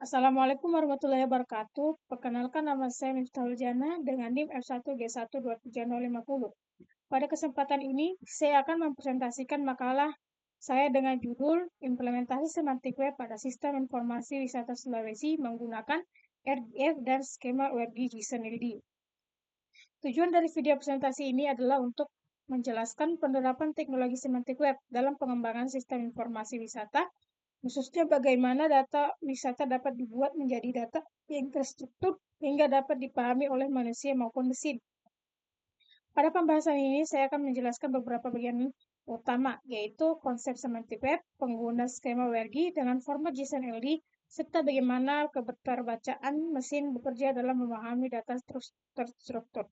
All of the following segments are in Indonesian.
Assalamualaikum warahmatullahi wabarakatuh. Perkenalkan nama saya Miftahul Jana dengan NIM F1G12350. Pada kesempatan ini, saya akan mempresentasikan makalah saya dengan judul Implementasi Semantik Web pada Sistem Informasi Wisata Sulawesi menggunakan RDF dan skema WebG JSON-LD. Tujuan dari video presentasi ini adalah untuk menjelaskan penerapan teknologi semantik web dalam pengembangan sistem informasi wisata, khususnya bagaimana data wisata dapat dibuat menjadi data yang terstruktur hingga dapat dipahami oleh manusia maupun mesin. Pada pembahasan ini, saya akan menjelaskan beberapa bagian utama, yaitu konsep semantik web, pengguna skema WebG dengan format JSON-LD, serta bagaimana keterbacaan mesin bekerja dalam memahami data terstruktur.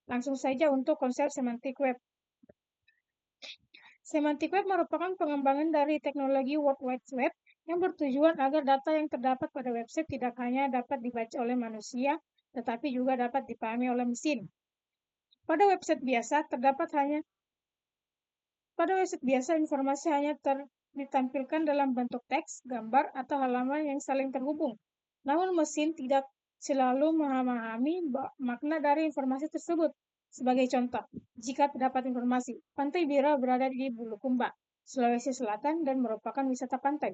Langsung saja untuk konsep semantik web. Semantik web merupakan pengembangan dari teknologi World Wide Web yang bertujuan agar data yang terdapat pada website tidak hanya dapat dibaca oleh manusia, tetapi juga dapat dipahami oleh mesin. Pada website biasa informasi hanya ditampilkan dalam bentuk teks, gambar, atau halaman yang saling terhubung. Namun mesin tidak selalu memahami makna dari informasi tersebut. Sebagai contoh, jika terdapat informasi, Pantai Bira berada di Bulukumba, Sulawesi Selatan dan merupakan wisata pantai.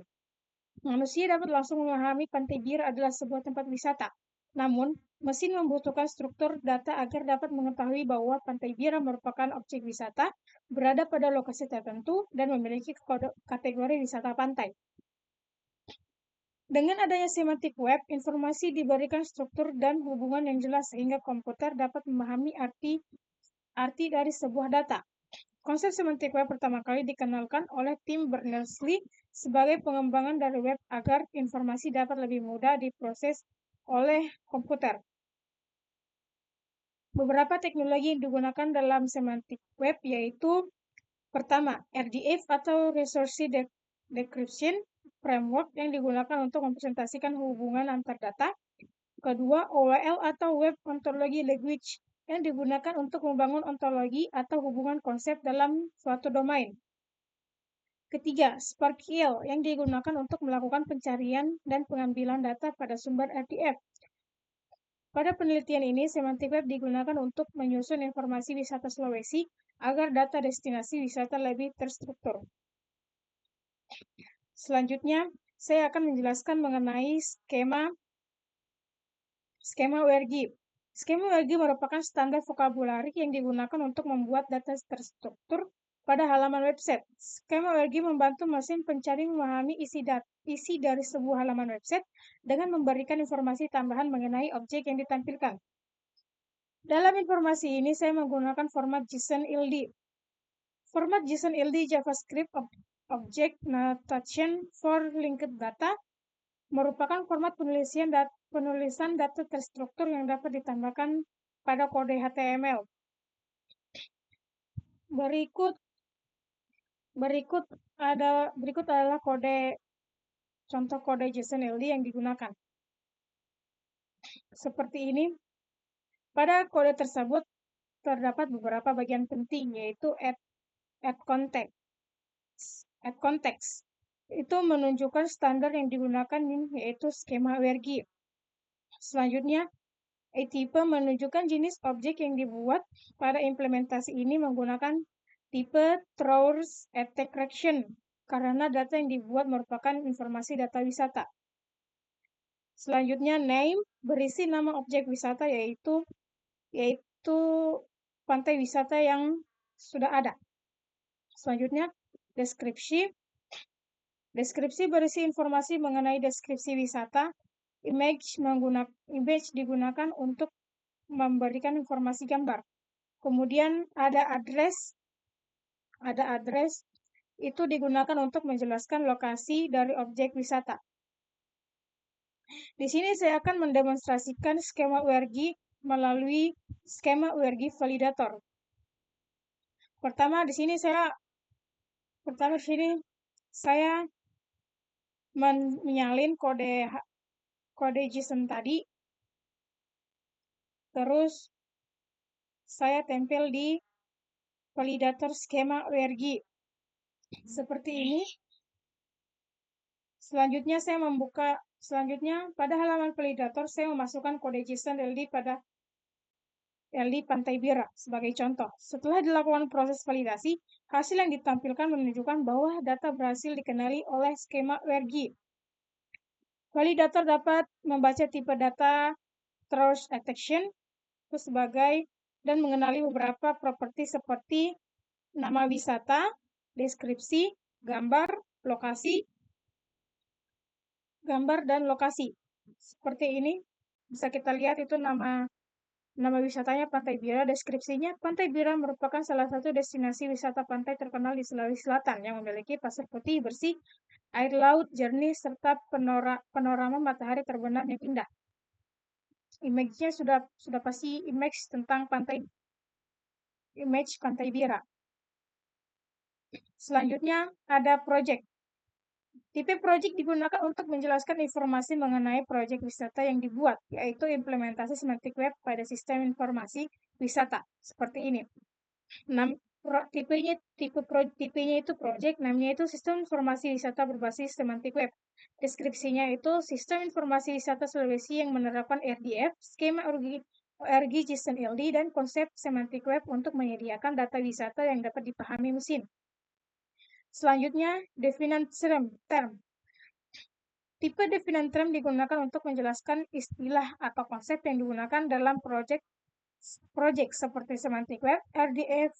Manusia dapat langsung memahami Pantai Bira adalah sebuah tempat wisata. Namun, mesin membutuhkan struktur data agar dapat mengetahui bahwa Pantai Bira merupakan objek wisata, berada pada lokasi tertentu, dan memiliki kategori wisata pantai. Dengan adanya semantik web, informasi diberikan struktur dan hubungan yang jelas sehingga komputer dapat memahami arti dari sebuah data. Konsep semantik web pertama kali dikenalkan oleh Tim Berners-Lee sebagai pengembangan dari web agar informasi dapat lebih mudah diproses oleh komputer. Beberapa teknologi yang digunakan dalam semantik web yaitu pertama, RDF atau Resource Decryption Framework yang digunakan untuk mempresentasikan hubungan antar data. Kedua, OWL atau Web Ontology Language yang digunakan untuk membangun ontologi atau hubungan konsep dalam suatu domain. Ketiga, SparkQL yang digunakan untuk melakukan pencarian dan pengambilan data pada sumber RDF. Pada penelitian ini, semantik web digunakan untuk menyusun informasi wisata Sulawesi agar data destinasi wisata lebih terstruktur. Selanjutnya, saya akan menjelaskan mengenai skema WebG. Skema WebG merupakan standar vokabulari yang digunakan untuk membuat data terstruktur pada halaman website. Skema WebG membantu mesin pencari memahami isi dari sebuah halaman website dengan memberikan informasi tambahan mengenai objek yang ditampilkan. Dalam informasi ini, saya menggunakan format JSON-LD. Format JSON-LD JavaScript Object Notation for Linked Data merupakan format penulisan data terstruktur yang dapat ditambahkan pada kode HTML. Berikut adalah contoh kode JSON-LD yang digunakan. Seperti ini. Pada kode tersebut terdapat beberapa bagian penting, yaitu add context. Itu menunjukkan standar yang digunakan, yaitu skema WebG. Selanjutnya, tipe menunjukkan jenis objek yang dibuat. Pada implementasi ini menggunakan tipe Through Attraction karena data yang dibuat merupakan informasi data wisata. Selanjutnya, name berisi nama objek wisata yaitu pantai wisata yang sudah ada. Selanjutnya, deskripsi berisi informasi mengenai deskripsi wisata. Image digunakan untuk memberikan informasi gambar. Kemudian ada address itu digunakan untuk menjelaskan lokasi dari objek wisata. Di sini saya akan mendemonstrasikan skema WebG melalui skema WebG validator. Pertama di sini saya menyalin kode JSON tadi, terus saya tempel di validator skema WebG seperti ini. Selanjutnya pada halaman validator saya memasukkan kode JSON LD pada LD Pantai Bira sebagai contoh. Setelah dilakukan proses validasi, hasil yang ditampilkan menunjukkan bahwa data berhasil dikenali oleh skema ORG. Validator dapat membaca tipe data through detection dan mengenali beberapa properti seperti nama wisata, deskripsi, gambar, dan lokasi. Seperti ini bisa kita lihat itu nama wisatanya Pantai Bira, deskripsinya Pantai Bira merupakan salah satu destinasi wisata pantai terkenal di Sulawesi Selatan yang memiliki pasir putih bersih, air laut jernih serta panorama matahari terbenam yang indah. Image-nya sudah pasti image tentang Pantai Bira. Selanjutnya ada project. Tipe project digunakan untuk menjelaskan informasi mengenai project wisata yang dibuat, yaitu implementasi semantik web pada sistem informasi wisata. Seperti ini. Tipenya itu project, namanya itu sistem informasi wisata berbasis semantik web. Deskripsinya itu sistem informasi wisata Sulawesi yang menerapkan RDF, skema ORG JSON LD, dan konsep semantik web untuk menyediakan data wisata yang dapat dipahami mesin. Selanjutnya, definite term. Tipe definite term digunakan untuk menjelaskan istilah atau konsep yang digunakan dalam project seperti semantik web, RDF,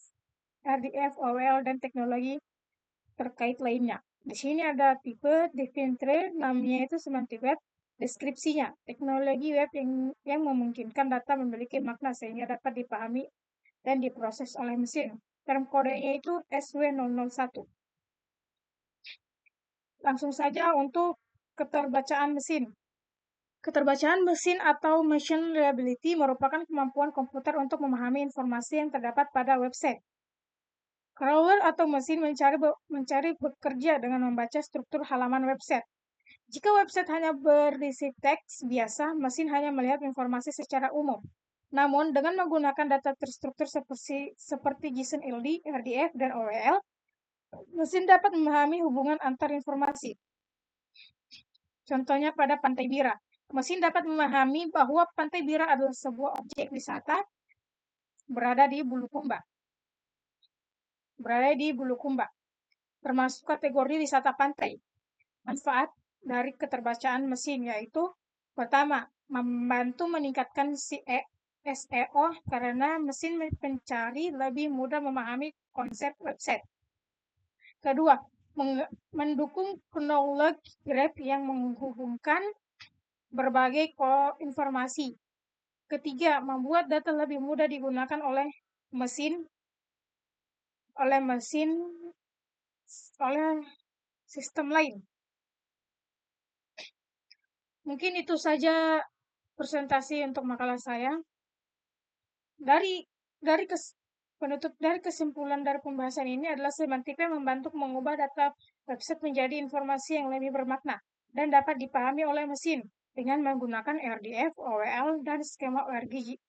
OWL, dan teknologi terkait lainnya. Di sini ada tipe definite, namanya itu semantik web, deskripsinya, teknologi web yang memungkinkan data memiliki makna sehingga dapat dipahami dan diproses oleh mesin. Term kodenya itu SW001. Langsung saja untuk keterbacaan mesin. Keterbacaan mesin atau machine readability merupakan kemampuan komputer untuk memahami informasi yang terdapat pada website. Crawler atau mesin mencari bekerja dengan membaca struktur halaman website. Jika website hanya berisi teks biasa, mesin hanya melihat informasi secara umum. Namun, dengan menggunakan data terstruktur seperti JSON LD, RDF, dan OWL, mesin dapat memahami hubungan antar informasi. Contohnya pada Pantai Bira. Mesin dapat memahami bahwa Pantai Bira adalah sebuah objek wisata berada di Bulukumba, termasuk kategori wisata pantai. Manfaat dari keterbacaan mesin yaitu pertama, membantu meningkatkan SEO karena mesin pencari lebih mudah memahami konsep website. Kedua, mendukung knowledge graph yang menghubungkan berbagai informasi. Ketiga, membuat data lebih mudah digunakan oleh sistem lain. Mungkin itu saja presentasi untuk makalah saya. Dari kesimpulan dari pembahasan ini adalah semantik web membantu mengubah data website menjadi informasi yang lebih bermakna dan dapat dipahami oleh mesin dengan menggunakan RDF, OWL, dan skema ORG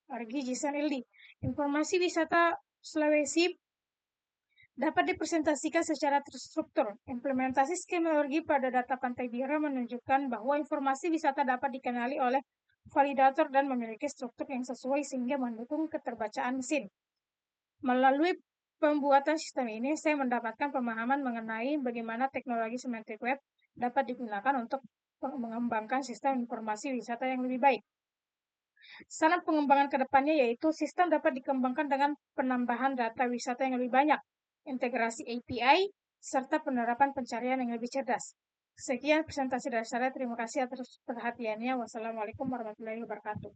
JSON LD. Informasi wisata Sulawesi dapat dipresentasikan secara terstruktur. Implementasi skema ORG pada data Pantai Bira menunjukkan bahwa informasi wisata dapat dikenali oleh validator dan memiliki struktur yang sesuai sehingga mendukung keterbacaan mesin. Melalui pembuatan sistem ini, saya mendapatkan pemahaman mengenai bagaimana teknologi semantik web dapat digunakan untuk mengembangkan sistem informasi wisata yang lebih baik. Saran pengembangan ke depannya yaitu sistem dapat dikembangkan dengan penambahan data wisata yang lebih banyak, integrasi API, serta penerapan pencarian yang lebih cerdas. Sekian presentasi dari saya. Terima kasih atas perhatiannya. Wassalamualaikum warahmatullahi wabarakatuh.